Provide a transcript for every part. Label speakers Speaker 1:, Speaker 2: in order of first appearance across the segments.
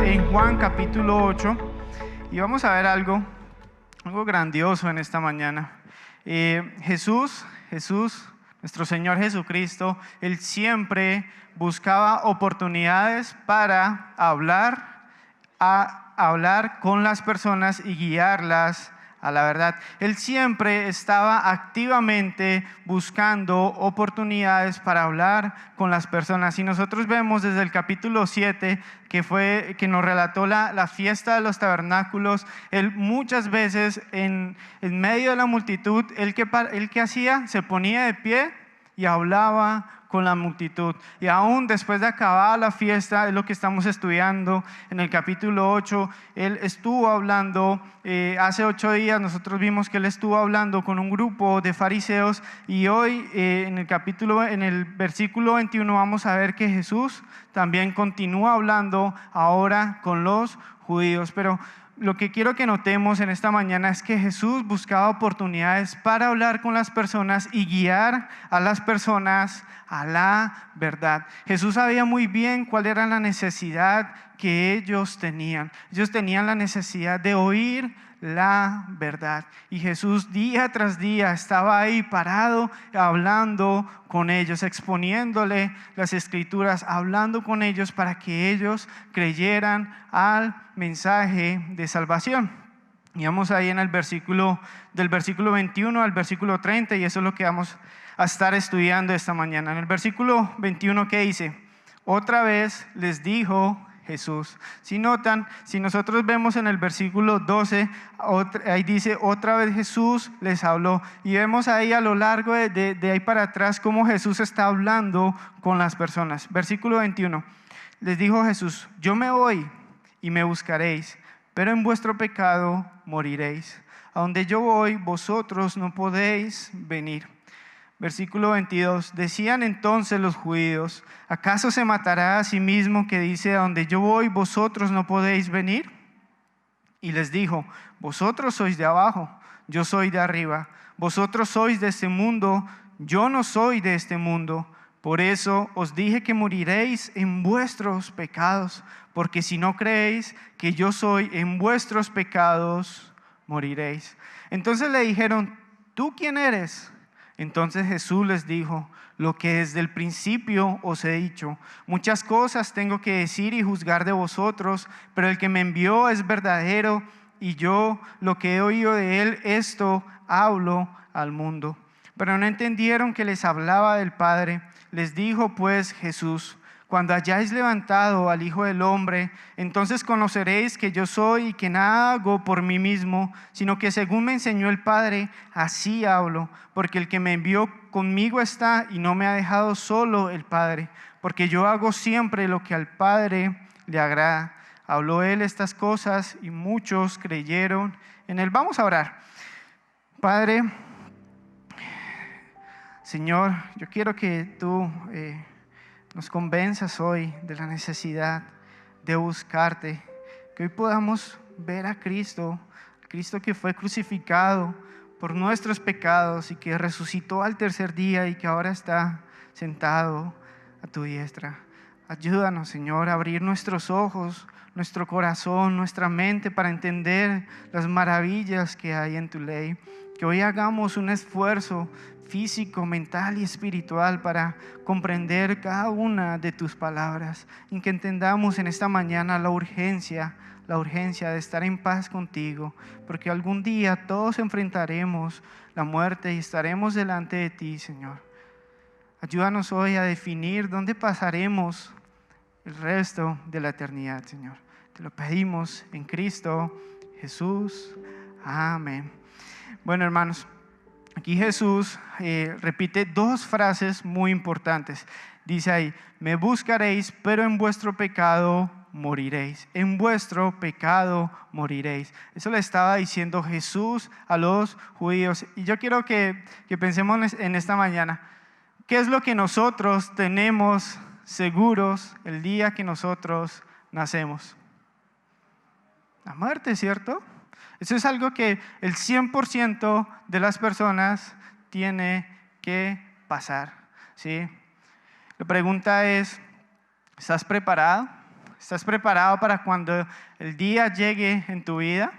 Speaker 1: en Juan capítulo 8 y vamos a ver algo grandioso en esta mañana. Jesús, nuestro Señor Jesucristo, Él siempre buscaba oportunidades para hablar con las personas y guiarlas a la verdad. Él siempre estaba activamente buscando oportunidades para hablar con las personas. Y nosotros vemos desde el capítulo 7, que nos relató la fiesta de los tabernáculos, Él muchas veces en medio de la multitud, ¿Él qué hacía? Se ponía de pie y hablaba con la multitud. Y aún después de acabar la fiesta, es lo que estamos estudiando en el capítulo 8, Él estuvo hablando, hace 8 días nosotros vimos que Él estuvo hablando con un grupo de fariseos, y hoy en el versículo 21 vamos a ver que Jesús también continúa hablando ahora con los judíos. Pero lo que quiero que notemos en esta mañana es que Jesús buscaba oportunidades para hablar con las personas y guiar a las personas a la verdad. Jesús sabía muy bien cuál era la necesidad que ellos tenían. Ellos tenían la necesidad de oír la verdad. Y Jesús día tras día estaba ahí parado, hablando con ellos, exponiéndole las escrituras, hablando con ellos para que ellos creyeran al mensaje de salvación. Y vamos ahí en el versículo, del versículo 21 al versículo 30, y eso es lo que vamos a estar estudiando esta mañana. En el versículo 21, ¿qué dice? Otra vez les dijo Jesús. Si notan, si nosotros vemos en el versículo 12, ahí dice, otra vez Jesús les habló. Y vemos ahí a lo largo de ahí para atrás cómo Jesús está hablando con las personas. Versículo 21, les dijo Jesús, yo me voy y me buscaréis, pero en vuestro pecado moriréis. A donde yo voy, vosotros no podéis venir. Versículo 22, decían entonces los judíos, ¿acaso se matará a sí mismo que dice, a donde yo voy, vosotros no podéis venir? Y les dijo, vosotros sois de abajo, yo soy de arriba. Vosotros sois de este mundo, yo no soy de este mundo. Por eso os dije que moriréis en vuestros pecados, porque si no creéis que yo soy, en vuestros pecados moriréis. Entonces le dijeron, ¿tú quién eres? Entonces Jesús les dijo, lo que desde el principio os he dicho, muchas cosas tengo que decir y juzgar de vosotros, pero el que me envió es verdadero, y yo lo que he oído de él, esto hablo al mundo. Pero no entendieron que les hablaba del Padre. Les dijo pues Jesús, cuando hayáis levantado al Hijo del Hombre, entonces conoceréis que yo soy y que nada hago por mí mismo, sino que según me enseñó el Padre, así hablo. Porque el que me envió conmigo está y no me ha dejado solo el Padre, porque yo hago siempre lo que al Padre le agrada. Habló él estas cosas y muchos creyeron en él. Vamos a orar. Padre, Señor, yo quiero que tú nos convenzas hoy de la necesidad de buscarte, que hoy podamos ver a Cristo que fue crucificado por nuestros pecados y que resucitó al tercer día y que ahora está sentado a tu diestra. Ayúdanos, Señor, a abrir nuestros ojos, nuestro corazón, nuestra mente para entender las maravillas que hay en tu ley. Que hoy hagamos un esfuerzo físico, mental y espiritual para comprender cada una de tus palabras, y que entendamos en esta mañana la urgencia de estar en paz contigo, porque algún día todos enfrentaremos la muerte y estaremos delante de ti, Señor. Ayúdanos hoy a definir dónde pasaremos el resto de la eternidad, Señor. Te lo pedimos en Cristo Jesús. Amén. Bueno, hermanos, aquí Jesús repite 2 frases muy importantes. Dice ahí, me buscaréis, pero en vuestro pecado moriréis. En vuestro pecado moriréis. Eso le estaba diciendo Jesús a los judíos. Y yo quiero que pensemos en esta mañana, ¿qué es lo que nosotros tenemos seguros el día que nosotros nacemos? La muerte, ¿cierto? Eso es algo que el 100% de las personas tiene que pasar, ¿sí? La pregunta es, ¿estás preparado? ¿Estás preparado para cuando el día llegue en tu vida?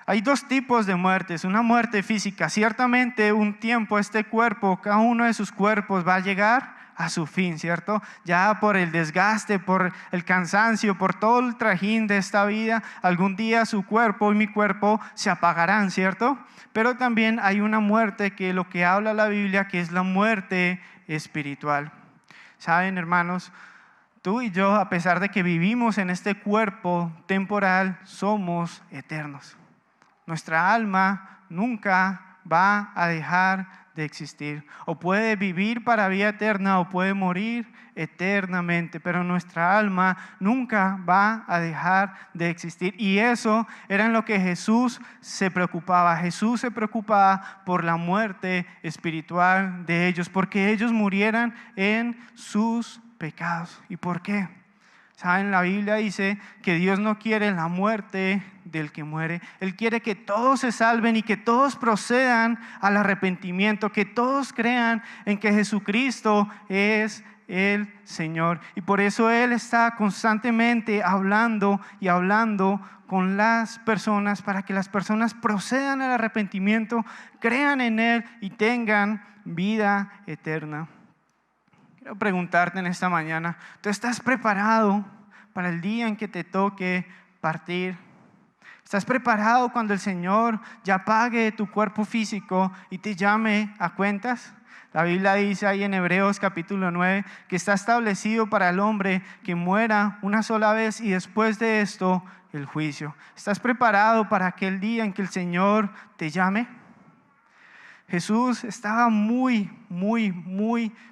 Speaker 1: Hay dos tipos de muertes, una muerte física. Ciertamente un tiempo este cuerpo, cada uno de sus cuerpos va a llegar a su fin, ¿cierto? Ya por el desgaste, por el cansancio, por todo el trajín de esta vida, algún día su cuerpo y mi cuerpo se apagarán, ¿cierto? Pero también hay una muerte que lo que habla la Biblia, que es la muerte espiritual. ¿Saben, hermanos? Tú y yo, a pesar de que vivimos en este cuerpo temporal, somos eternos. Nuestra alma nunca va a dejar de existir. O puede vivir para vida eterna o puede morir eternamente, pero nuestra alma nunca va a dejar de existir. Y eso era en lo que Jesús se preocupaba. Jesús se preocupaba por la muerte espiritual de ellos, porque ellos murieran en sus pecados. ¿Y por qué? ¿Saben? La Biblia dice que Dios no quiere la muerte del que muere. Él quiere que todos se salven y que todos procedan al arrepentimiento, que todos crean en que Jesucristo es el Señor. Y por eso Él está constantemente hablando y hablando con las personas para que las personas procedan al arrepentimiento, crean en Él y tengan vida eterna. Quiero preguntarte en esta mañana, ¿tú estás preparado para el día en que te toque partir? ¿Estás preparado cuando el Señor ya pague tu cuerpo físico y te llame a cuentas? La Biblia dice ahí en Hebreos capítulo 9 que está establecido para el hombre que muera una sola vez y después de esto el juicio. ¿Estás preparado para aquel día en que el Señor te llame? Jesús estaba muy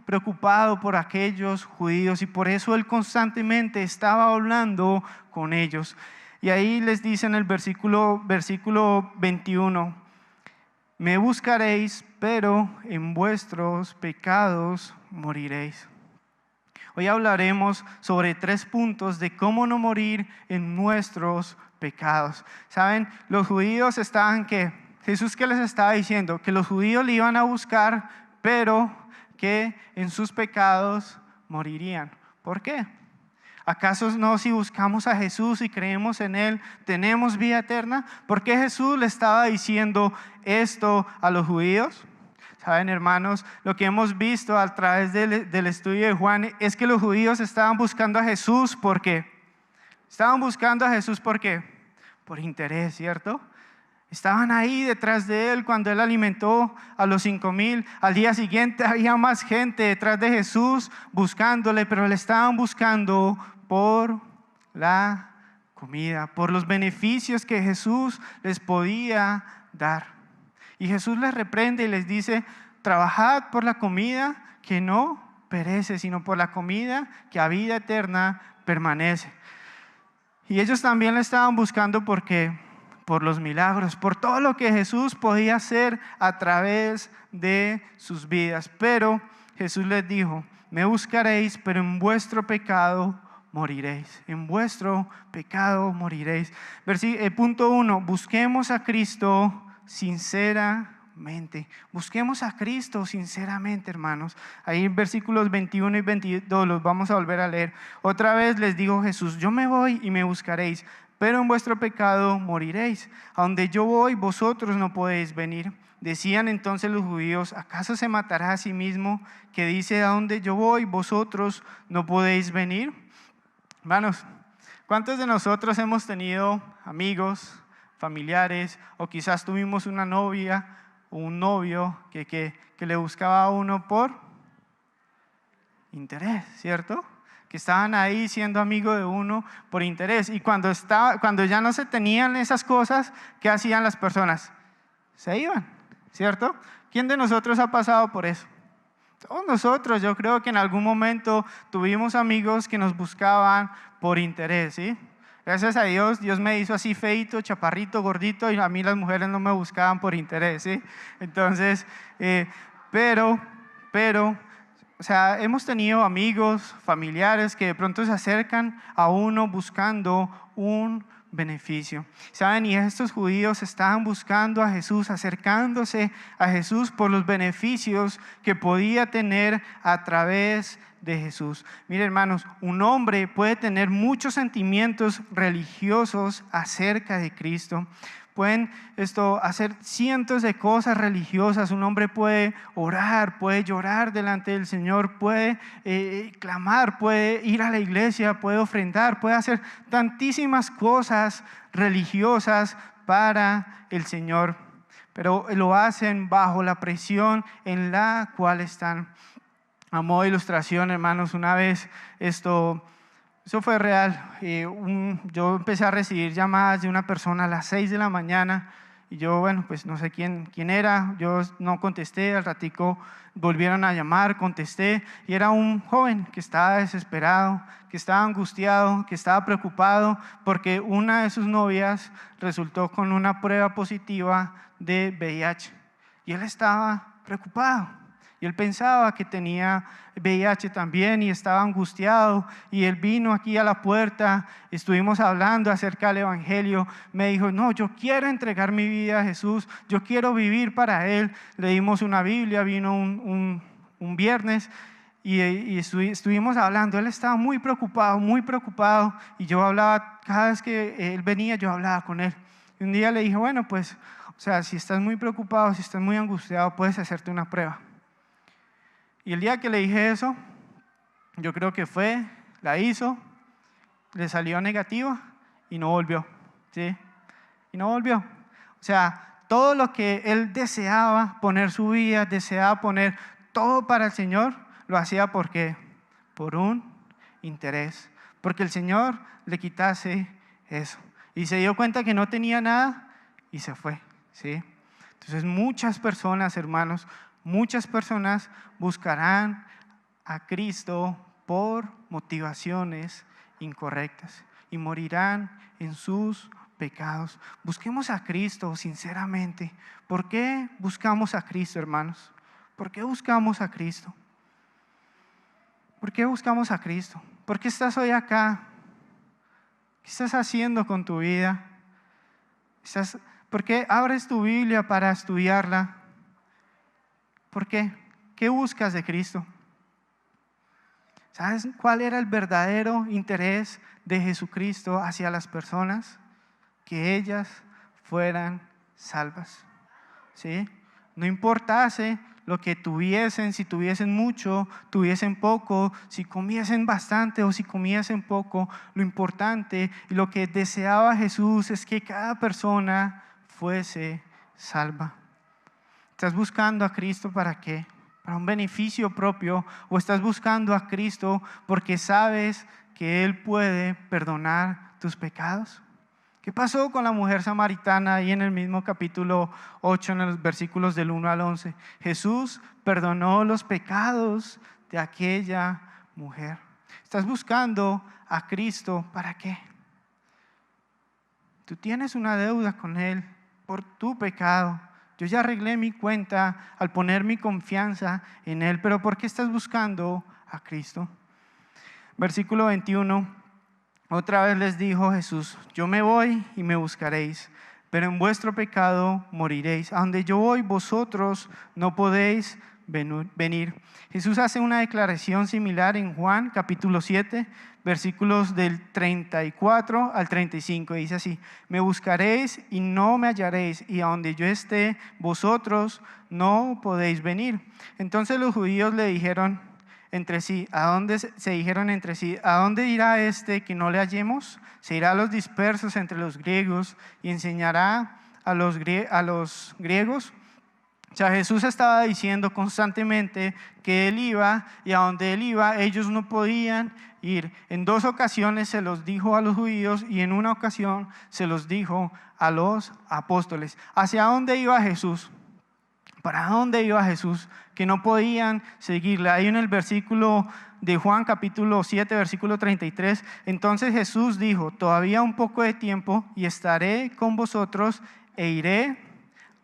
Speaker 1: preocupado por aquellos judíos y por eso Él constantemente estaba hablando con ellos. Y ahí les dice en el versículo 21, me buscaréis, pero en vuestros pecados moriréis. Hoy hablaremos sobre 3 puntos de cómo no morir en nuestros pecados. ¿Saben? Los judíos estaban ¿qué? Jesús, ¿qué les estaba diciendo? Que los judíos le iban a buscar, pero que en sus pecados morirían. ¿Por qué? ¿Acaso no, si buscamos a Jesús y creemos en Él, tenemos vida eterna? ¿Por qué Jesús le estaba diciendo esto a los judíos? Saben, hermanos, lo que hemos visto a través del estudio de Juan es que los judíos estaban buscando a Jesús. ¿Por qué? Estaban buscando a Jesús ¿por qué? Por interés, ¿cierto? Estaban ahí detrás de Él cuando Él alimentó a los 5,000. Al día siguiente había más gente detrás de Jesús buscándole, pero le estaban buscando por la comida, por los beneficios que Jesús les podía dar. Y Jesús les reprende y les dice, trabajad por la comida que no perece, sino por la comida que a vida eterna permanece. Y ellos también le estaban buscando porque por los milagros, por todo lo que Jesús podía hacer a través de sus vidas. Pero Jesús les dijo, me buscaréis, pero en vuestro pecado moriréis. En vuestro pecado moriréis. Punto 1, busquemos a Cristo sinceramente. Busquemos a Cristo sinceramente, hermanos. Ahí en versículos 21 y 22 los vamos a volver a leer. Otra vez les dijo Jesús, yo me voy y me buscaréis, pero en vuestro pecado moriréis. A donde yo voy, vosotros no podéis venir. Decían entonces los judíos, ¿acaso se matará a sí mismo que dice, a donde yo voy, vosotros no podéis venir? Hermanos, ¿cuántos de nosotros hemos tenido amigos, familiares, o quizás tuvimos una novia o un novio que le buscaba a uno por interés, ¿cierto? Que estaban ahí siendo amigos de uno por interés. Y cuando ya no se tenían esas cosas, ¿qué hacían las personas? Se iban, ¿cierto? ¿Quién de nosotros ha pasado por eso? Todos nosotros. Yo creo que en algún momento tuvimos amigos que nos buscaban por interés, ¿sí? Gracias a Dios, Dios me hizo así feito, chaparrito, gordito, y a mí las mujeres no me buscaban por interés, ¿sí? Entonces, pero O sea, hemos tenido amigos, familiares que de pronto se acercan a uno buscando un beneficio. ¿Saben? Y estos judíos estaban buscando a Jesús, acercándose a Jesús por los beneficios que podía tener a través de Jesús. Miren, hermanos, un hombre puede tener muchos sentimientos religiosos acerca de Cristo. Pueden hacer cientos de cosas religiosas. Un hombre puede orar, puede llorar delante del Señor, puede clamar, puede ir a la iglesia, puede ofrendar, puede hacer tantísimas cosas religiosas para el Señor, pero lo hacen bajo la presión en la cual están. A modo de ilustración, hermanos, una vez eso fue real. Yo empecé a recibir llamadas de una persona a las 6 de la mañana y yo, bueno, pues no sé quién era, yo no contesté, al ratico volvieron a llamar, contesté y era un joven que estaba desesperado, que estaba angustiado, que estaba preocupado porque una de sus novias resultó con una prueba positiva de VIH y él estaba preocupado. Y él pensaba que tenía VIH también y estaba angustiado. Y él vino aquí a la puerta, estuvimos hablando acerca del Evangelio. Me dijo, no, yo quiero entregar mi vida a Jesús, yo quiero vivir para Él. Le dimos una Biblia, vino un viernes y estuvimos hablando. Él estaba muy preocupado. Y yo hablaba, cada vez que él venía, yo hablaba con él. Y un día le dije, bueno, pues, o sea, si estás muy preocupado, si estás muy angustiado, puedes hacerte una prueba. Y el día que le dije eso, yo creo que la hizo, le salió negativa y no volvió, ¿sí? Y no volvió. O sea, todo lo que él deseaba poner su vida, deseaba poner todo para el Señor, lo hacía ¿por qué? Por un interés, porque el Señor le quitase eso. Y se dio cuenta que no tenía nada y se fue, ¿sí? Entonces muchas personas, hermanos, muchas personas buscarán a Cristo por motivaciones incorrectas y morirán en sus pecados. Busquemos a Cristo sinceramente. ¿Por qué buscamos a Cristo, hermanos? ¿Por qué buscamos a Cristo? ¿Por qué buscamos a Cristo? ¿Por qué estás hoy acá? ¿Qué estás haciendo con tu vida? ¿Por qué abres tu Biblia para estudiarla? ¿Por qué? ¿Qué buscas de Cristo? ¿Sabes cuál era el verdadero interés de Jesucristo hacia las personas? Que ellas fueran salvas, ¿sí? No importase lo que tuviesen, si tuviesen mucho, tuviesen poco, si comiesen bastante o si comiesen poco, lo importante y lo que deseaba Jesús es que cada persona fuese salva. ¿Estás buscando a Cristo para qué? ¿Para un beneficio propio? ¿O estás buscando a Cristo porque sabes que Él puede perdonar tus pecados? ¿Qué pasó con la mujer samaritana ahí en el mismo capítulo 8, en los versículos del 1 al 11? Jesús perdonó los pecados de aquella mujer. ¿Estás buscando a Cristo para qué? Tú tienes una deuda con Él por tu pecado. Yo ya arreglé mi cuenta al poner mi confianza en Él, pero ¿por qué estás buscando a Cristo? Versículo 21, otra vez les dijo Jesús, yo me voy y me buscaréis, pero en vuestro pecado moriréis. A donde yo voy, vosotros no podéis venir. Jesús hace una declaración similar en Juan capítulo 7, versículos del 34 al 35. Dice así, me buscaréis y no me hallaréis, y a donde yo esté, vosotros no podéis venir. Entonces los judíos le dijeron entre sí, se dijeron entre sí, ¿a dónde irá este que no le hallemos? Se irá a los dispersos entre los griegos y enseñará a los griegos. O sea, Jesús estaba diciendo constantemente que Él iba y a donde Él iba ellos no podían ir. En 2 ocasiones se los dijo a los judíos y en una ocasión se los dijo a los apóstoles. ¿Hacia dónde iba Jesús? ¿Para dónde iba Jesús? Que no podían seguirle. Ahí en el versículo de Juan capítulo 7, versículo 33, entonces Jesús dijo, todavía un poco de tiempo y estaré con vosotros e iré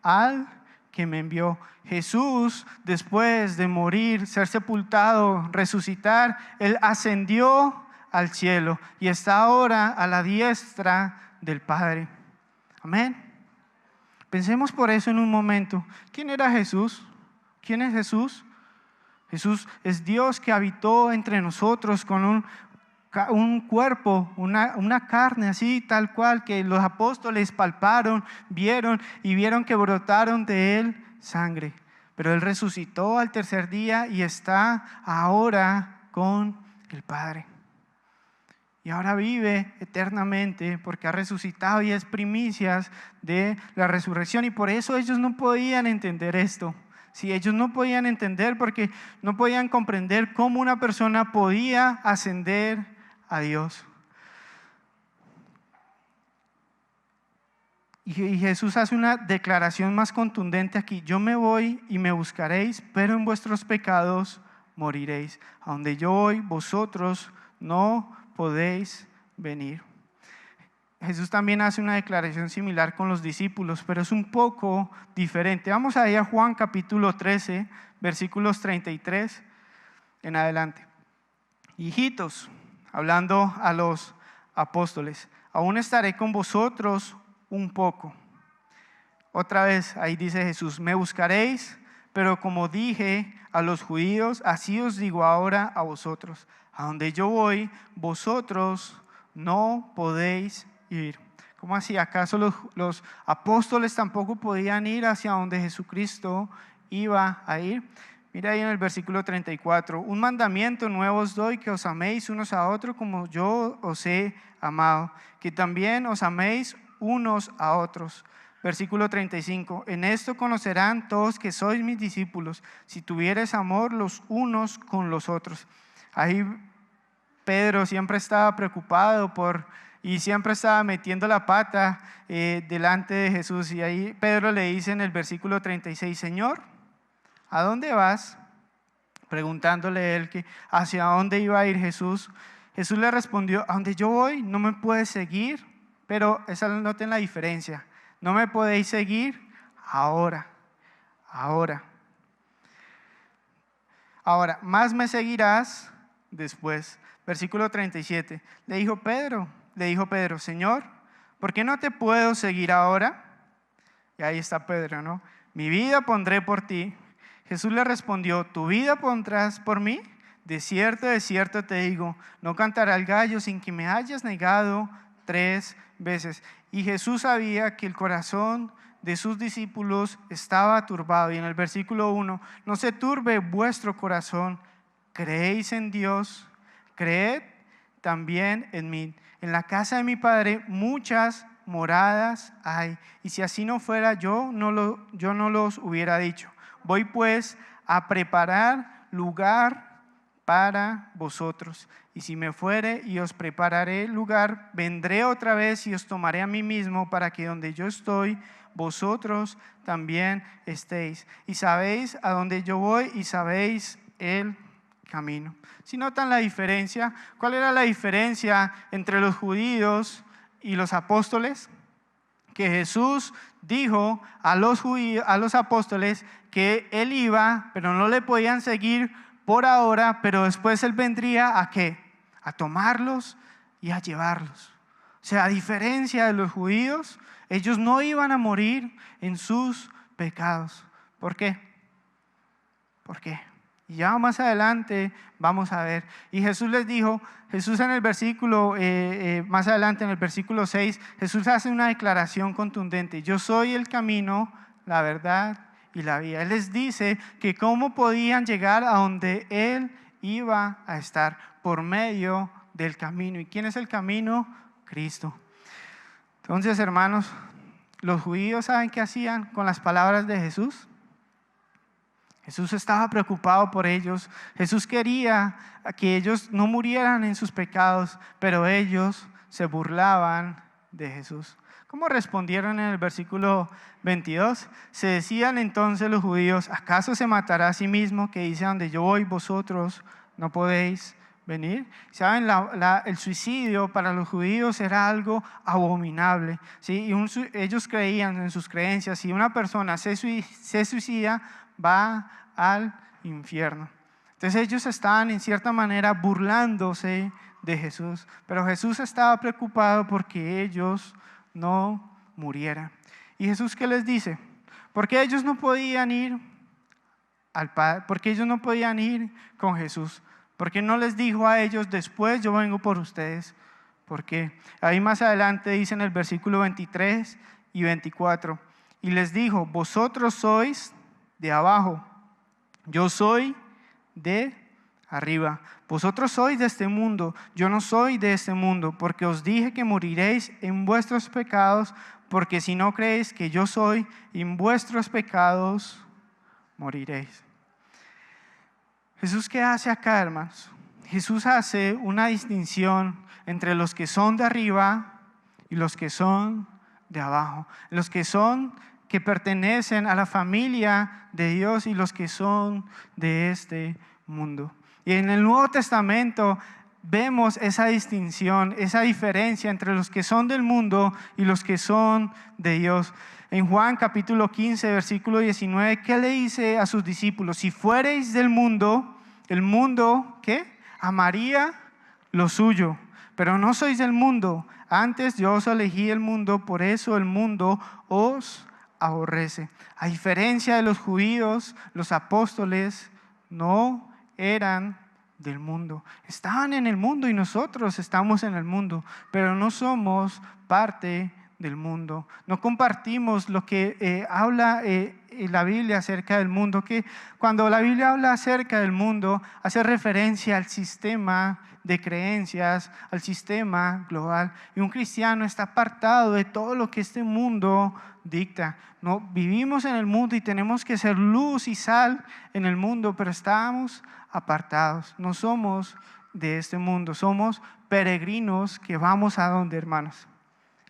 Speaker 1: al que me envió. Jesús, después de morir, ser sepultado, resucitar, Él ascendió al cielo y está ahora a la diestra del Padre. Amén. Pensemos por eso en un momento. ¿Quién era Jesús? ¿Quién es Jesús? Jesús es Dios que habitó entre nosotros con un cuerpo, una carne así, tal cual, que los apóstoles palparon, vieron y vieron que brotaron de Él sangre. Pero Él resucitó al tercer día y está ahora con el Padre. Y ahora vive eternamente porque ha resucitado y es primicias de la resurrección. Y por eso ellos no podían entender esto. Sí, ellos no podían entender porque no podían comprender cómo una persona podía ascender a Dios. Y Jesús hace una declaración más contundente aquí. Yo me voy y me buscaréis, pero en vuestros pecados moriréis. A donde yo voy, vosotros no podéis venir. Jesús también hace una declaración similar con los discípulos, pero es un poco diferente. Vamos ahí a Juan capítulo 13, versículos 33 en adelante. Hijitos, hablando a los apóstoles, aún estaré con vosotros un poco. Otra vez ahí dice Jesús, me buscaréis, pero como dije a los judíos, así os digo ahora a vosotros. A donde yo voy, vosotros no podéis ir. ¿Cómo así? ¿Acaso los apóstoles tampoco podían ir hacia donde Jesucristo iba a ir? Mira ahí en el versículo 34. Un mandamiento nuevo os doy, que os améis unos a otros como yo os he amado, que también os améis unos a otros. Versículo 35. En esto conocerán todos que sois mis discípulos, si tuviereis amor los unos con los otros. Ahí Pedro siempre estaba preocupado y siempre estaba metiendo la pata delante de Jesús. Y ahí Pedro le dice en el versículo 36, Señor, ¿a dónde vas? Preguntándole él que hacia dónde iba a ir Jesús. Jesús le respondió, a donde yo voy no me puedes seguir, pero noten la diferencia. No me podéis seguir ahora. Ahora, más me seguirás después. Versículo 37. Le dijo Pedro, Señor, ¿por qué no te puedo seguir ahora? Y ahí está Pedro, ¿no? Mi vida pondré por ti. Jesús le respondió, ¿tu vida pondrás por mí? De cierto te digo, no cantará el gallo sin que me hayas negado 3 veces. Y Jesús sabía que el corazón de sus discípulos estaba turbado. Y en el versículo 1, no se turbe vuestro corazón, creéis en Dios, creed también en mí. En la casa de mi Padre muchas moradas hay, y si así no fuera, yo no los hubiera dicho. Voy pues a preparar lugar para vosotros, y si me fuere y os prepararé lugar, vendré otra vez y os tomaré a mí mismo, para que donde yo estoy, vosotros también estéis. Y sabéis a dónde yo voy y sabéis el camino. Si notan la diferencia, ¿cuál era la diferencia entre los judíos y los apóstoles? Que Jesús dijo a los apóstoles que Él iba, pero no le podían seguir por ahora, pero después Él vendría ¿a qué? A tomarlos y a llevarlos. O sea, a diferencia de los judíos, ellos no iban a morir en sus pecados. ¿Por qué? ¿Por qué? Y ya más adelante vamos a ver. Y Jesús les dijo, Jesús en el versículo, más adelante en el versículo 6, Jesús hace una declaración contundente. Yo soy el camino, la verdad y la vida. Él les dice que cómo podían llegar a donde Él iba a estar, por medio del camino. ¿Y quién es el camino? Cristo. Entonces, hermanos, los judíos, ¿saben qué hacían con las palabras de Jesús? Jesús estaba preocupado por ellos. Jesús quería que ellos no murieran en sus pecados, pero ellos se burlaban de Jesús. ¿Cómo respondieron en el versículo 22? Se decían entonces los judíos, ¿acaso se matará a sí mismo, que dice, donde yo voy vosotros no podéis venir. ¿Saben? El suicidio para los judíos era algo abominable, ¿sí? Y ellos creían en sus creencias, si una persona se suicida, va al infierno. Entonces ellos estaban en cierta manera burlándose de Jesús, pero Jesús estaba preocupado porque ellos no murieran. ¿Y Jesús qué les dice? Porque ellos no podían ir al Padre, porque ellos no podían ir con Jesús. Porque no les dijo a ellos, después yo vengo por ustedes. ¿Por qué? Ahí más adelante dice en el versículo 23 y 24, y les dijo, vosotros sois de abajo, yo soy de arriba. Vosotros sois de este mundo, yo no soy de este mundo, porque os dije que moriréis en vuestros pecados, porque si no creéis que yo soy, en vuestros pecados moriréis. Jesús, ¿qué hace acá, hermanos? Jesús hace una distinción entre los que son de arriba y los que son de abajo. Los que pertenecen a la familia de Dios y los que son de este mundo. Y en el Nuevo Testamento vemos esa distinción, esa diferencia entre los que son del mundo y los que son de Dios. En Juan capítulo 15, versículo 19, ¿qué le dice a sus discípulos? Si fuereis del mundo, el mundo, ¿qué? Amaría lo suyo, pero no sois del mundo. Antes yo os elegí el mundo, por eso el mundo os aborrece. A diferencia de los judíos, los apóstoles no eran del mundo. Estaban en el mundo y nosotros estamos en el mundo, pero no somos parte del mundo. No compartimos lo que habla la Biblia acerca del mundo, que cuando la Biblia habla acerca del mundo, hace referencia al sistema de creencias, al sistema global. Y un cristiano está apartado de todo lo que este mundo dicta. No, vivimos en el mundo y tenemos que ser luz y sal en el mundo, pero estamos apartados. No somos de este mundo, somos peregrinos que vamos a dónde, hermanos?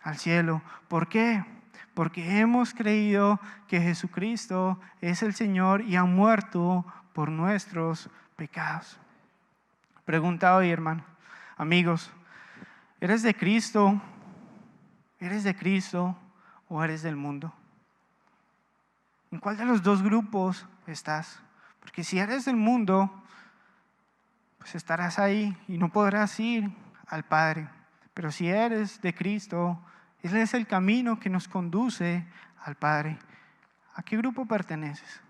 Speaker 1: Al cielo. ¿Por qué? Porque hemos creído que Jesucristo es el Señor y ha muerto por nuestros pecados. Pregunta hoy, hermano, amigos, ¿eres de Cristo? ¿Eres de Cristo o eres del mundo? ¿En cuál de los dos grupos estás? Porque si eres del mundo, pues estarás ahí y no podrás ir al Padre. Pero si eres de Cristo, Él es el camino que nos conduce al Padre. ¿A qué grupo perteneces?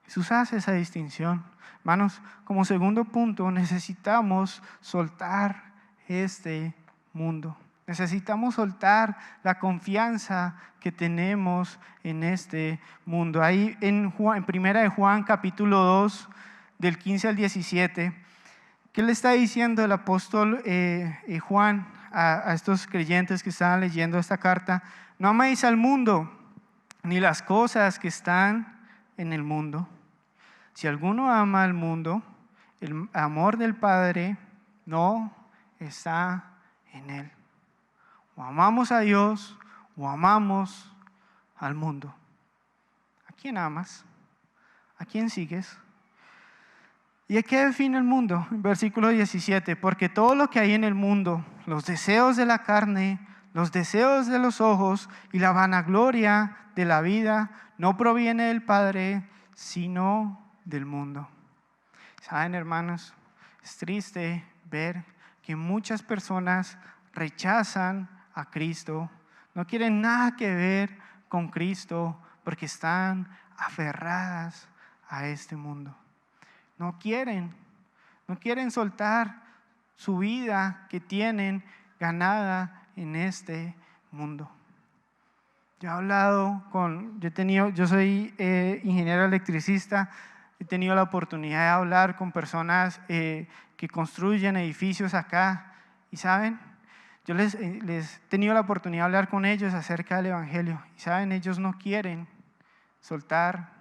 Speaker 1: Jesús hace esa distinción. Hermanos, como segundo punto, necesitamos soltar este mundo. Necesitamos soltar la confianza que tenemos en este mundo. Ahí en Primera de Juan, capítulo 2, del 15 al 17, ¿qué le está diciendo el apóstol Juan a estos creyentes que estaban leyendo esta carta? No améis al mundo, ni las cosas que están en el mundo. Si alguno ama al mundo, el amor del Padre no está en él. O amamos a Dios o amamos al mundo. ¿A quién amas? ¿A quién sigues? ¿Y a qué define el mundo? Versículo 17, porque todo lo que hay en el mundo, los deseos de la carne, los deseos de los ojos y la vanagloria de la vida, no proviene del Padre, sino del mundo. ¿Saben, hermanos? Es triste ver que muchas personas rechazan a Cristo, no quieren nada que ver con Cristo porque están aferradas a este mundo. No quieren soltar su vida que tienen ganada en este mundo. Yo soy ingeniero electricista, he tenido la oportunidad de hablar con personas que construyen edificios acá y saben, yo les he tenido la oportunidad de hablar con ellos acerca del Evangelio y saben, ellos no quieren soltar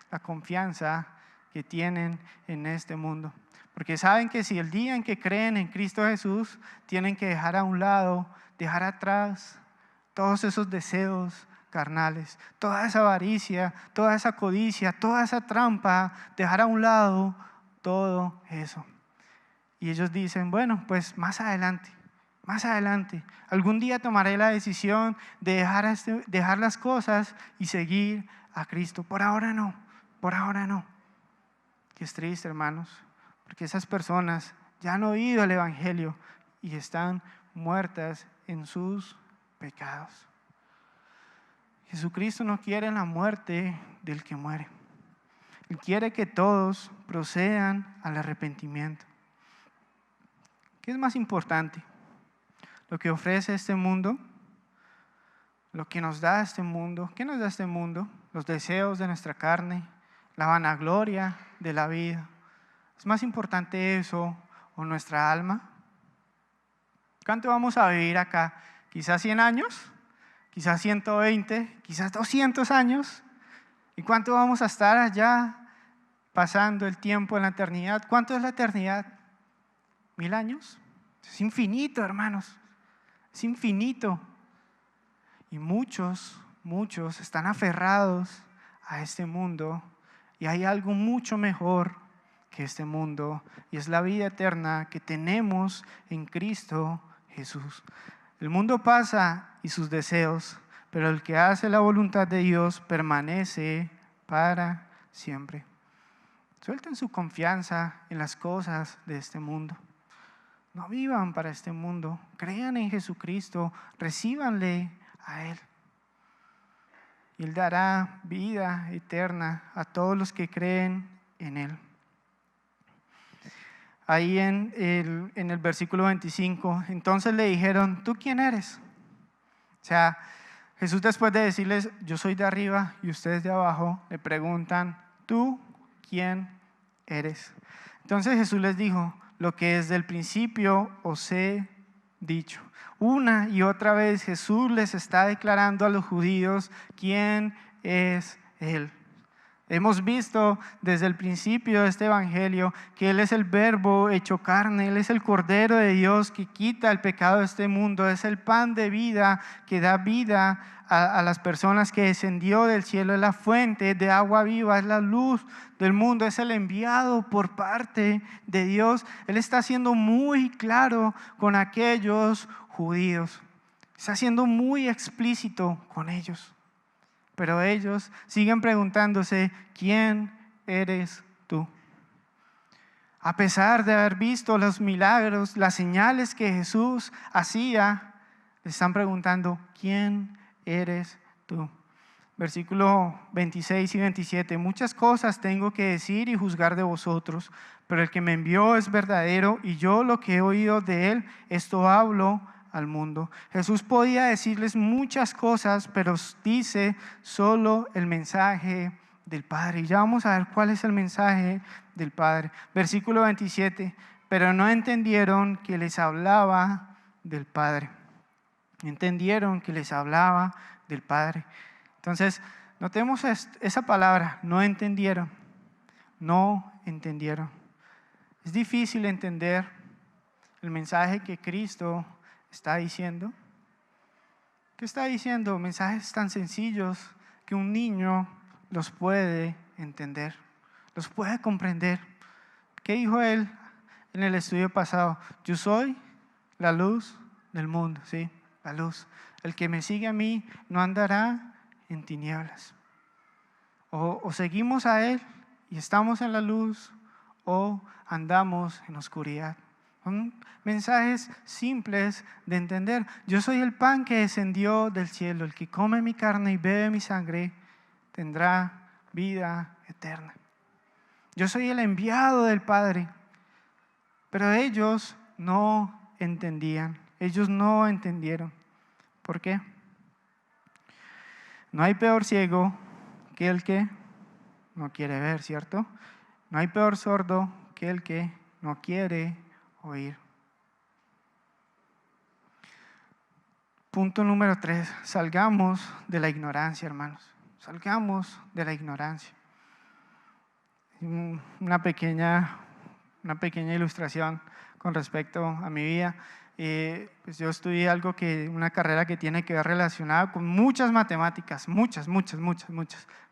Speaker 1: la confianza que tienen en este mundo. Porque saben que si el día en que creen en Cristo Jesús, tienen que dejar a un lado, dejar atrás todos esos deseos carnales, toda esa avaricia, toda esa codicia, toda esa trampa, dejar a un lado todo eso. Y ellos dicen, bueno, pues más adelante, algún día tomaré la decisión de dejar las cosas y seguir a Cristo. Por ahora no. Que es triste, hermanos, porque esas personas ya han oído el Evangelio y están muertas en sus pecados. Jesucristo no quiere la muerte del que muere. Él quiere que todos procedan al arrepentimiento. ¿Qué es más importante? ¿Lo que ofrece este mundo? ¿Lo que nos da este mundo? ¿Qué nos da este mundo? Los deseos de nuestra carne, la vanagloria de la vida. ¿Es más importante eso o nuestra alma? ¿Cuánto vamos a vivir acá? ¿Quizás 100 años? ¿Quizás 120? ¿Quizás 200 años? ¿Y cuánto vamos a estar allá pasando el tiempo en la eternidad? ¿Cuánto es la eternidad? ¿1000 años? Es infinito, hermanos. Es infinito. Y muchos están aferrados a este mundo. Y hay algo mucho mejor que este mundo. Y es la vida eterna que tenemos en Cristo Jesús. El mundo pasa y sus deseos, pero el que hace la voluntad de Dios permanece para siempre. Suelten su confianza en las cosas de este mundo. No vivan para este mundo. Crean en Jesucristo. Recíbanle a Él. Y Él dará vida eterna a todos los que creen en Él. Ahí en el versículo 25, entonces le dijeron, ¿tú quién eres? O sea, Jesús, después de decirles, yo soy de arriba y ustedes de abajo, le preguntan, ¿tú quién eres? Entonces Jesús les dijo, lo que desde el principio os he dicho. Una y otra vez Jesús les está declarando a los judíos quién es Él. Hemos visto desde el principio de este evangelio que Él es el Verbo hecho carne, Él es el Cordero de Dios que quita el pecado de este mundo, es el pan de vida que da vida a las personas, que descendió del cielo, es la fuente de agua viva, es la luz del mundo, es el enviado por parte de Dios. Él está siendo muy claro con aquellos judíos, está siendo muy explícito con ellos. Pero ellos siguen preguntándose, ¿quién eres tú? A pesar de haber visto los milagros, las señales que Jesús hacía, le están preguntando, ¿quién eres tú? Versículo 26 y 27, muchas cosas tengo que decir y juzgar de vosotros, pero el que me envió es verdadero y yo lo que he oído de él, esto hablo al mundo. Jesús podía decirles muchas cosas, pero dice solo el mensaje del Padre. Y ya vamos a ver cuál es el mensaje del Padre. Versículo 27, pero no entendieron que les hablaba del Padre. Entendieron que les hablaba del Padre. Entonces, notemos esa palabra, no entendieron. No entendieron. Es difícil entender el mensaje que Cristo está diciendo. ¿Qué está diciendo? Mensajes tan sencillos que un niño los puede entender, los puede comprender. ¿Qué dijo él en el estudio pasado? Yo soy la luz del mundo, ¿sí? La luz. El que me sigue a mí no andará en tinieblas. O seguimos a Él y estamos en la luz, o andamos en oscuridad. Son mensajes simples de entender. Yo soy el pan que descendió del cielo. El que come mi carne y bebe mi sangre tendrá vida eterna. Yo soy el enviado del Padre. Pero ellos no entendían. Ellos no entendieron. ¿Por qué? No hay peor ciego que el que no quiere ver, ¿cierto? No hay peor sordo que el que no quiere oír. Punto número 3. Salgamos de la ignorancia, hermanos. Salgamos de la ignorancia. Una pequeña ilustración con respecto a mi vida. Pues yo estudié una carrera que tiene que ver relacionada con muchas matemáticas, muchas.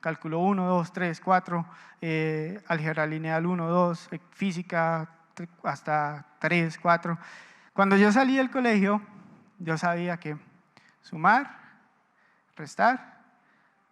Speaker 1: Cálculo 1, 2, 3, 4, álgebra lineal 1, 2, física, hasta 3, 4. Cuando yo salí del colegio, yo sabía que sumar, restar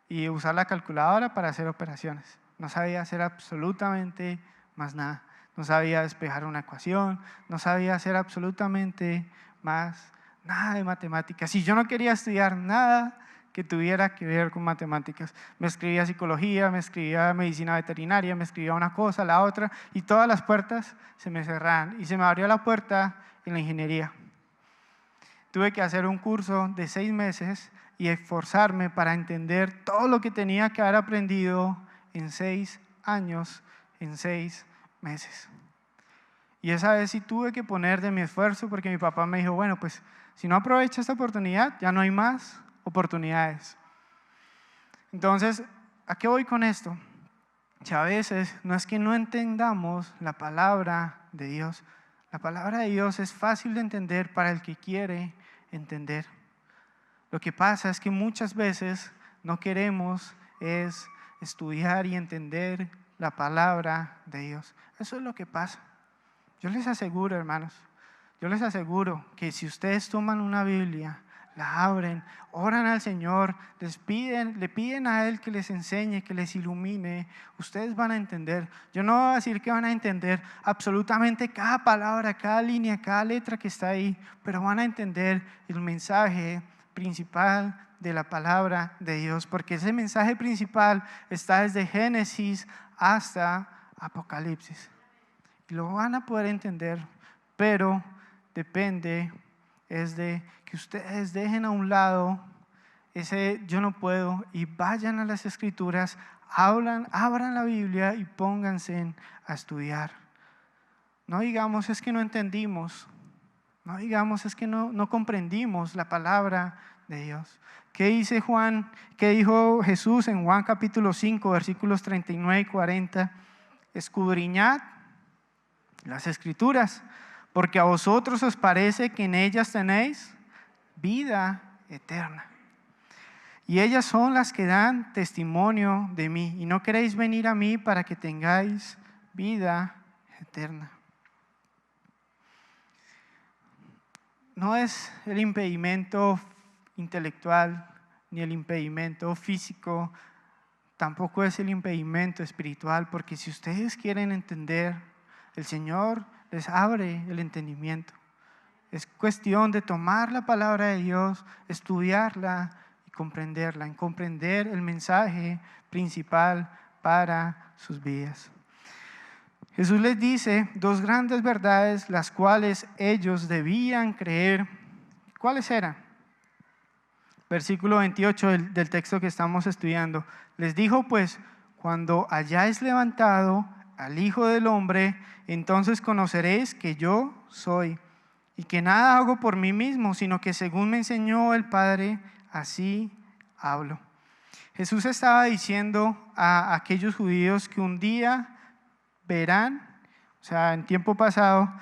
Speaker 1: y usar la calculadora para hacer operaciones. No sabía hacer absolutamente más nada. No sabía despejar una ecuación, no sabía hacer absolutamente nada de matemáticas. Y yo no quería estudiar nada que tuviera que ver con matemáticas. Me escribía psicología, me escribía medicina veterinaria, me escribía una cosa, la otra, y todas las puertas se me cerraban. Y se me abrió la puerta en la ingeniería. Tuve que hacer un curso de 6 meses y esforzarme para entender todo lo que tenía que haber aprendido en 6 años, en 6 meses. Y esa vez sí tuve que poner de mi esfuerzo porque mi papá me dijo, bueno, pues si no aprovecha esta oportunidad, ya no hay más oportunidades. Entonces, ¿a qué voy con esto? Que a veces no es que no entendamos la palabra de Dios. La palabra de Dios es fácil de entender para el que quiere entender. Lo que pasa es que muchas veces no queremos es estudiar y entender la palabra de Dios. Eso es lo que pasa. Yo les aseguro, hermanos, yo les aseguro que si ustedes toman una Biblia, la abren, oran al Señor, le piden a Él que les enseñe, que les ilumine, ustedes van a entender. Yo no voy a decir que van a entender absolutamente cada palabra, cada línea, cada letra que está ahí, pero van a entender el mensaje principal de la palabra de Dios, porque ese mensaje principal está desde Génesis hasta Apocalipsis. Y lo van a poder entender, pero depende es de que ustedes dejen a un lado ese yo no puedo y vayan a las Escrituras, abran la Biblia y pónganse a estudiar. No digamos es que no entendimos, no digamos es que no comprendimos la palabra de Dios. ¿Qué dice Juan? ¿Qué dijo Jesús en Juan capítulo 5, versículos 39 y 40? Escudriñad las Escrituras, porque a vosotros os parece que en ellas tenéis vida eterna. Y ellas son las que dan testimonio de mí. Y no queréis venir a mí para que tengáis vida eterna. No es el impedimento intelectual ni el impedimento físico, tampoco es el impedimento espiritual, porque si ustedes quieren entender, el Señor les abre el entendimiento. Es cuestión de tomar la palabra de Dios, estudiarla y comprenderla, en comprender el mensaje principal para sus vidas. Jesús les dice 2 grandes verdades, las cuales ellos debían creer. ¿Cuáles eran? Versículo 28 del texto que estamos estudiando. Les dijo pues, cuando hayáis levantado al Hijo del Hombre, entonces conoceréis que yo soy, y que nada hago por mí mismo, sino que según me enseñó el Padre, así hablo. Jesús estaba diciendo a aquellos judíos que un día verán, o sea, en tiempo pasado,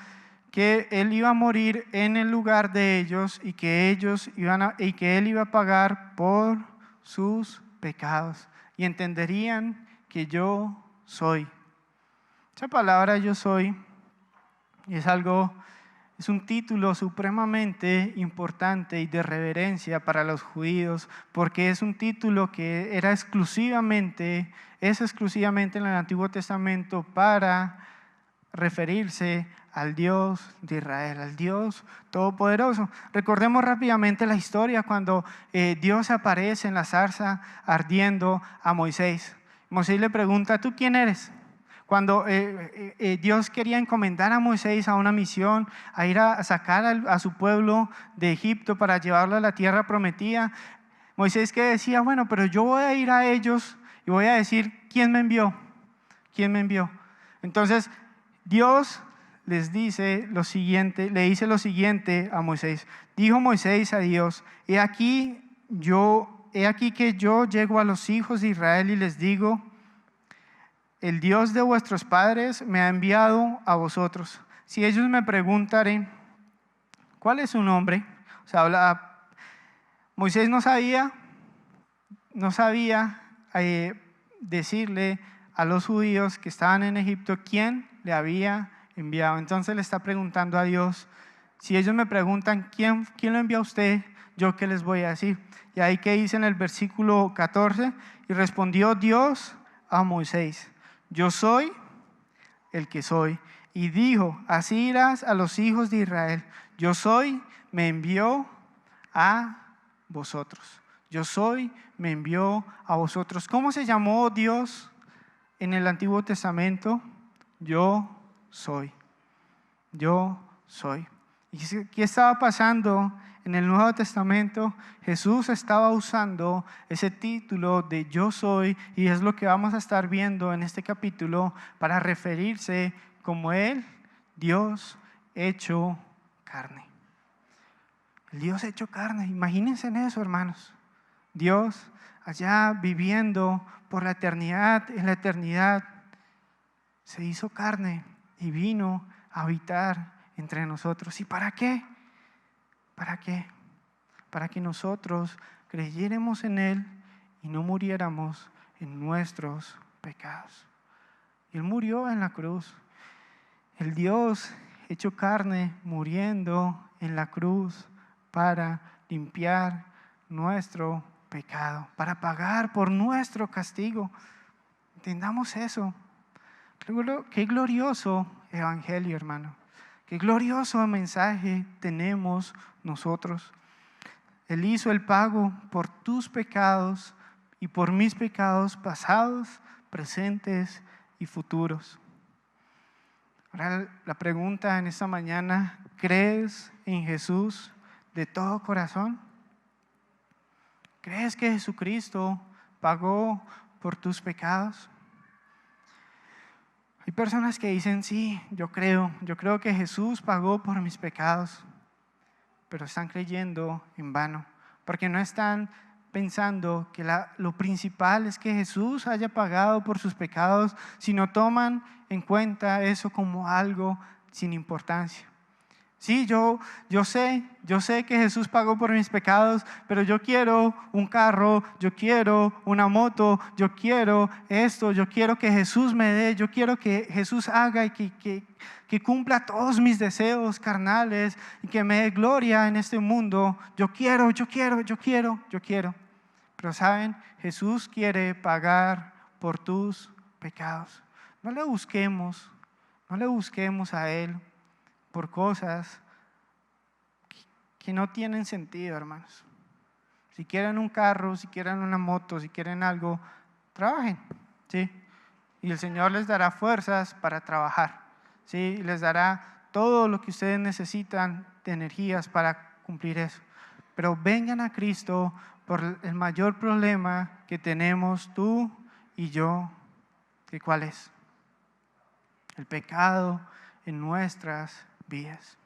Speaker 1: que Él iba a morir en el lugar de ellos y que Él iba a pagar por sus pecados. Y entenderían que yo soy. Esa palabra yo soy es un título supremamente importante y de reverencia para los judíos, porque es un título que es exclusivamente en el Antiguo Testamento para referirse al Dios de Israel, al Dios Todopoderoso. Recordemos rápidamente la historia cuando Dios aparece en la zarza ardiendo a Moisés. Moisés le pregunta, ¿tú quién eres? Cuando Dios quería encomendar a Moisés a una misión, a ir a sacar a su pueblo de Egipto para llevarlo a la tierra prometida, Moisés que decía, bueno, pero yo voy a ir a ellos y voy a decir, ¿quién me envió? ¿Quién me envió? Entonces, Dios le dice lo siguiente a Moisés. Dijo Moisés a Dios, he aquí que yo llego a los hijos de Israel y les digo, el Dios de vuestros padres me ha enviado a vosotros. Si ellos me preguntaren, ¿cuál es su nombre? O sea, Moisés no sabía decirle a los judíos que estaban en Egipto quién le había enviado. Entonces le está preguntando a Dios, si ellos me preguntan, ¿quién lo envió a usted? ¿Yo qué les voy a decir? Y ahí que dice en el versículo 14, y respondió Dios a Moisés, yo soy el que soy. Y dijo, así dirás a los hijos de Israel, yo soy, me envió a vosotros. Yo soy, me envió a vosotros. ¿Cómo se llamó Dios en el Antiguo Testamento? Yo soy. Yo soy. ¿Y qué estaba pasando en el Nuevo Testamento? Jesús estaba usando ese título de yo soy, y es lo que vamos a estar viendo en este capítulo, para referirse como Él, Dios hecho carne. El Dios hecho carne, imagínense en eso, hermanos. Dios allá viviendo por la eternidad, en la eternidad, se hizo carne y vino a habitar entre nosotros. ¿Y para qué? ¿Para qué? Para que nosotros creyéramos en Él y no muriéramos en nuestros pecados. Y Él murió en la cruz. El Dios hecho carne muriendo en la cruz para limpiar nuestro pecado, para pagar por nuestro castigo. Entendamos eso. Qué glorioso evangelio, hermano. Qué glorioso mensaje tenemos nosotros. Él hizo el pago por tus pecados y por mis pecados pasados, presentes y futuros. Ahora la pregunta en esta mañana, ¿crees en Jesús de todo corazón? ¿Crees que Jesucristo pagó por tus pecados? Hay personas que dicen, sí, yo creo que Jesús pagó por mis pecados, pero están creyendo en vano, porque no están pensando que lo principal es que Jesús haya pagado por sus pecados, sino toman en cuenta eso como algo sin importancia. Sí, yo sé que Jesús pagó por mis pecados, pero yo quiero un carro, yo quiero una moto, yo quiero esto, yo quiero que Jesús me dé, yo quiero que Jesús haga y que cumpla todos mis deseos carnales y que me dé gloria en este mundo. Yo quiero. Pero saben, Jesús quiere pagar por tus pecados. No le busquemos a Él por cosas que no tienen sentido, hermanos. Si quieren un carro, si quieren una moto, si quieren algo, trabajen, ¿sí? Y el Señor les dará fuerzas para trabajar, ¿sí? Y les dará todo lo que ustedes necesitan de energías para cumplir eso. Pero vengan a Cristo por el mayor problema que tenemos tú y yo. ¿Y cuál es? El pecado en nuestras vidas.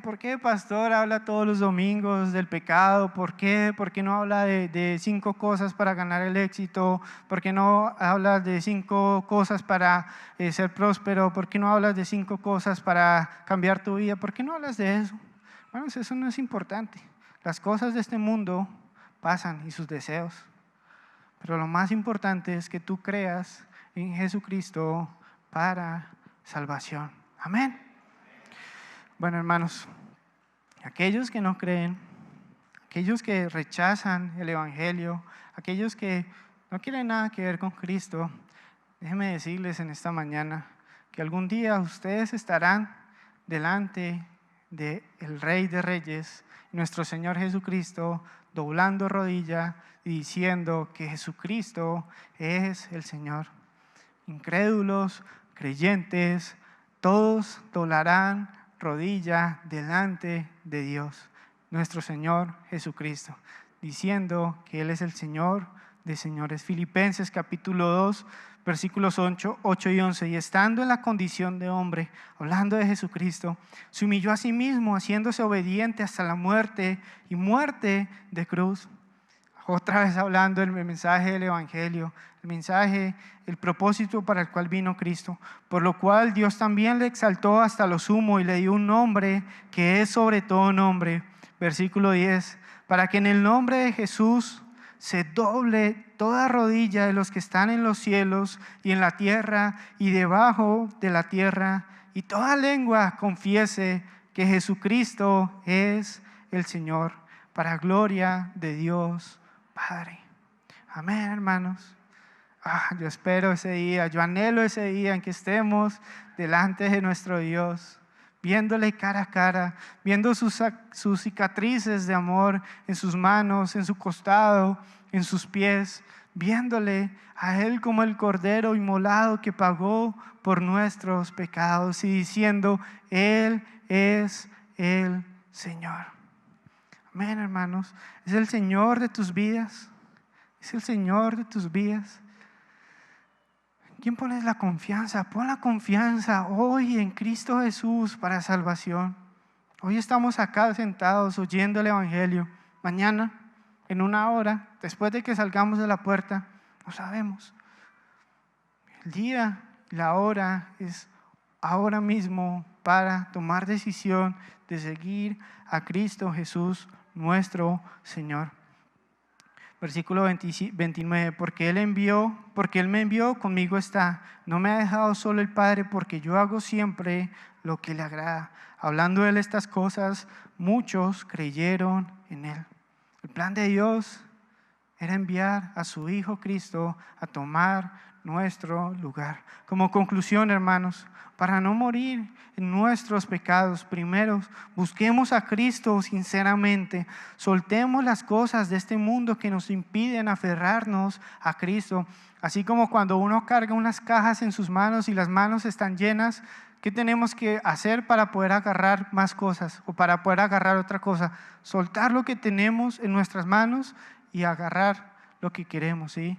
Speaker 1: ¿Por qué, pastor, habla todos los domingos del pecado? ¿Por qué no habla de 5 cosas para ganar el éxito? ¿Por qué no habla de 5 cosas para ser próspero? ¿Por qué no hablas de 5 cosas para cambiar tu vida? ¿Por qué no hablas de eso? Bueno, eso no es importante. Las cosas de este mundo pasan y sus deseos. Pero lo más importante es que tú creas en Jesucristo para salvación. Amén. Bueno, hermanos, aquellos que no creen, aquellos que rechazan el evangelio, aquellos que no quieren nada que ver con Cristo, déjenme decirles en esta mañana que algún día ustedes estarán delante del Rey de Reyes, nuestro Señor Jesucristo, doblando rodilla y diciendo que Jesucristo es el Señor. Incrédulos, creyentes, todos doblarán rodilla delante de Dios, nuestro Señor Jesucristo, diciendo que Él es el Señor de señores. Filipenses capítulo 2, versículos 8 y 11. Y estando en la condición de hombre, hablando de Jesucristo, se humilló a sí mismo, haciéndose obediente hasta la muerte y muerte de cruz. Otra vez hablando del mensaje del evangelio, el mensaje, el propósito para el cual vino Cristo, por lo cual Dios también le exaltó hasta lo sumo y le dio un nombre que es sobre todo nombre. Versículo 10, para que en el nombre de Jesús se doble toda rodilla de los que están en los cielos y en la tierra y debajo de la tierra, y toda lengua confiese que Jesucristo es el Señor, para gloria de Dios Padre. Amén, hermanos. Yo espero ese día, yo anhelo ese día en que estemos delante de nuestro Dios, viéndole cara a cara, viendo sus cicatrices de amor en sus manos, en su costado, en sus pies, viéndole a Él como el Cordero inmolado que pagó por nuestros pecados y diciendo: Él es el Señor. Amén, hermanos. Es el Señor de tus vidas. Es el Señor de tus vidas. ¿Quién pones la confianza? Pon la confianza hoy en Cristo Jesús para salvación. Hoy estamos acá sentados oyendo el Evangelio. Mañana, en una hora, después de que salgamos de la puerta, no sabemos. El día y la hora es ahora mismo para tomar decisión de seguir a Cristo Jesús, nuestro Señor. Versículo 29, porque Él me envió, conmigo está. No me ha dejado solo el Padre, porque yo hago siempre lo que le agrada. Hablando Él estas cosas, muchos creyeron en Él. El plan de Dios era enviar a su Hijo Cristo a tomar nuestro lugar. Como conclusión, hermanos, para no morir en nuestros pecados, primero busquemos a Cristo sinceramente, soltemos las cosas de este mundo que nos impiden aferrarnos a Cristo. Así como cuando uno carga unas cajas en sus manos y las manos están llenas, ¿qué tenemos que hacer para poder agarrar más cosas o para poder agarrar otra cosa? Soltar lo que tenemos en nuestras manos y agarrar lo que queremos, ¿sí?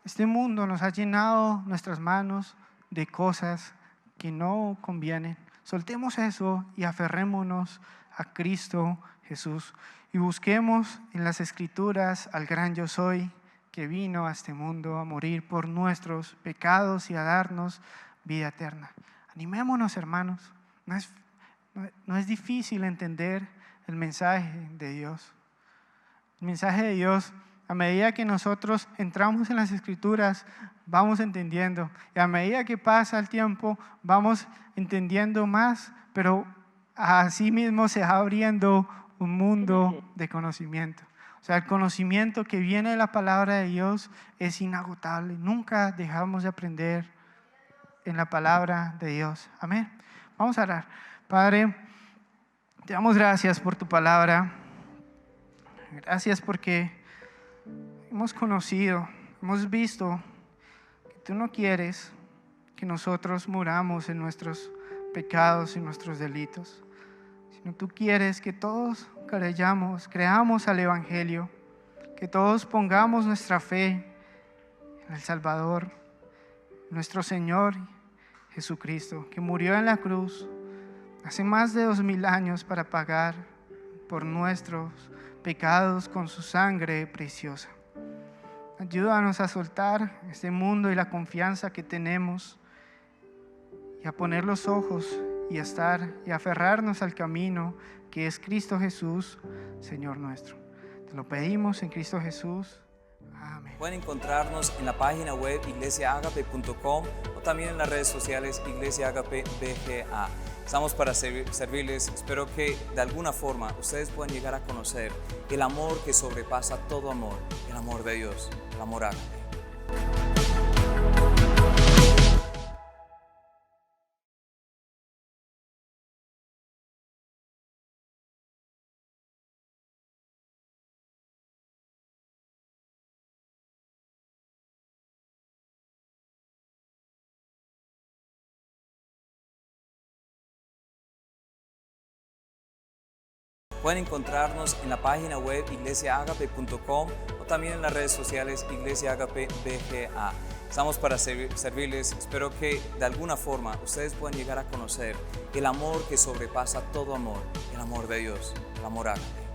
Speaker 1: Este mundo nos ha llenado nuestras manos de cosas que no convienen. Soltemos eso y aferrémonos a Cristo Jesús y busquemos en las Escrituras al gran yo soy, que vino a este mundo a morir por nuestros pecados y a darnos vida eterna. Animémonos, hermanos. No es difícil entender el mensaje de Dios. El mensaje de Dios, a medida que nosotros entramos en las Escrituras, vamos entendiendo. Y a medida que pasa el tiempo, vamos entendiendo más, pero así mismo se va abriendo un mundo de conocimiento. O sea, el conocimiento que viene de la palabra de Dios es inagotable. Nunca dejamos de aprender en la palabra de Dios. Amén. Vamos a orar. Padre, te damos gracias por tu palabra. Gracias porque hemos conocido, hemos visto que tú no quieres que nosotros muramos en nuestros pecados y nuestros delitos, sino tú quieres que todos creamos al Evangelio, que todos pongamos nuestra fe en el Salvador, nuestro Señor Jesucristo, que murió en la cruz hace más de 2000 años para pagar por nuestros pecados con su sangre preciosa. Ayúdanos a soltar este mundo y la confianza que tenemos y a poner los ojos y a aferrarnos al camino que es Cristo Jesús, Señor nuestro. Te lo pedimos en Cristo Jesús. Amén.
Speaker 2: Pueden encontrarnos en la página web iglesiaagape.com o también en las redes sociales Iglesia Agape BGA. Estamos para servirles. Espero que de alguna forma ustedes puedan llegar a conocer el amor que sobrepasa todo amor, el amor de Dios, el amor ágape. Pueden encontrarnos en la página web iglesiaagape.com o también en las redes sociales Iglesia Agape BGA. Estamos para servirles. Espero que de alguna forma ustedes puedan llegar a conocer el amor que sobrepasa todo amor, el amor de Dios, el amor ágape.